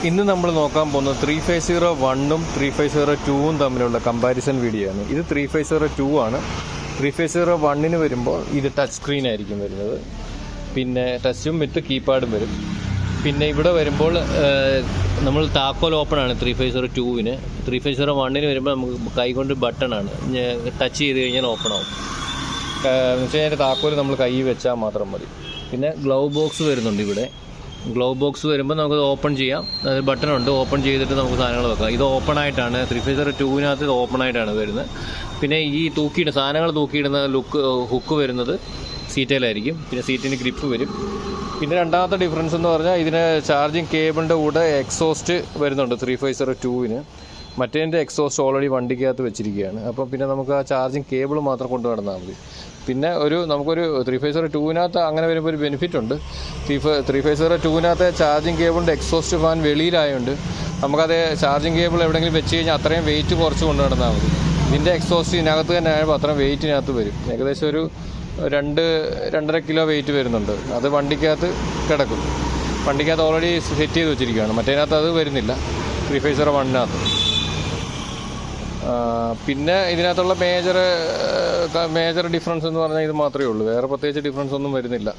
ഇന്ന് നമ്മൾ നോക്കാൻ പോകുന്നത് 3501-ഉം 3502-ഉം തമ്മിലുള്ള കമ്പാരിസൺ വീഡിയോ ആണ്. ഇത് 3502 ആണ്. 3501-ന് വരുമ്പോൾ ഇത് ടച്ച് സ്ക്രീൻ ആയിരിക്കും വരുന്നത്. പിന്നെ ടച്ചും വിത്ത് കീപാഡും വരും. പിന്നെ ഇവിടെ വരുമ്പോൾ നമ്മൾ താക്കോൽ ഓപ്പൺ ആണ് 3502-ന്. 3501-ന് വരുമ്പോൾ നമുക്ക് കൈകൊണ്ട് ബട്ടണാണ്, ടച്ച് ചെയ്ത് കഴിഞ്ഞാൽ ഓപ്പൺ ആവും. എന്ന് വെച്ച് കഴിഞ്ഞാൽ താക്കോൽ നമ്മൾ കൈ വെച്ചാൽ മാത്രം മതി. പിന്നെ ഗ്ലൗ ബോക്സ് വരുന്നുണ്ട്. ഇവിടെ ഗ്ലൗ ബോക്സ് വരുമ്പോൾ നമുക്കത് ഓപ്പൺ ചെയ്യാം. അതായത് ബട്ടണുണ്ട്, ഓപ്പൺ ചെയ്തിട്ട് നമുക്ക് സാധനങ്ങൾ വെക്കാം. ഇത് ഓപ്പൺ ആയിട്ടാണ് 3502-നകത്ത് ഇത് ഓപ്പൺ ആയിട്ടാണ് വരുന്നത്. പിന്നെ ഈ സാധനങ്ങൾ തൂക്കിയിടുന്ന ഹുക്ക് വരുന്നത് സീറ്റയിലായിരിക്കും. പിന്നെ സീറ്റിന് ഗ്രിപ്പ് വരും. പിന്നെ രണ്ടാമത്തെ ഡിഫറൻസ് എന്ന് പറഞ്ഞാൽ ഇതിന് ചാർജിങ് കേബിളിൻ്റെ കൂടെ എക്സോസ്റ്റ് വരുന്നുണ്ട് 3502-ന്. മറ്റേതിൻ്റെ എക്സോസ്റ്റ് ഓൾറെഡി വണ്ടിക്കകത്ത് വെച്ചിരിക്കുകയാണ്. അപ്പം പിന്നെ നമുക്ക് ആ ചാർജിങ് കേബിൾ മാത്രം കൊണ്ടു നടന്നാൽ മതി. പിന്നെ നമുക്കൊരു 3502-നകത്ത് അങ്ങനെ വരുമ്പോൾ ഒരു ബെനിഫിറ്റ് ഉണ്ട്. 3502-നകത്ത് ചാർജിങ് കേബിളിൻ്റെ എക്സോസ്റ്റ് ഫാൻ വെളിയിലായതുകൊണ്ട് നമുക്കത് ചാർജിങ് കേബിൾ എവിടെയെങ്കിലും വെച്ച് കഴിഞ്ഞാൽ അത്രയും വെയിറ്റ് കുറച്ച് കൊണ്ടു നടന്നാൽ മതി. ഇതിൻ്റെ എക്സോസ്റ്റ് ഇതിനകത്ത് തന്നെ ആയപ്പോൾ അത്രയും വെയിറ്റിനകത്ത് വരും. ഏകദേശം ഒരു 2-2.5 കിലോ വെയിറ്റ് വരുന്നുണ്ട്. അത് വണ്ടിക്കകത്ത് കിടക്കും. വണ്ടിക്കകത്ത് ഓൾറെഡി സെറ്റ് ചെയ്ത് വെച്ചിരിക്കുകയാണ്. മറ്റേതിനകത്ത് അത് വരുന്നില്ല 3501-നകത്ത്. പിന്നെ ഇതിനകത്തുള്ള മേജർ ഡിഫറൻസ് എന്ന് പറഞ്ഞാൽ ഇത് മാത്രമേ ഉള്ളൂ. വേറെ പ്രത്യേകിച്ച് ഡിഫറൻസ് ഒന്നും വരുന്നില്ല.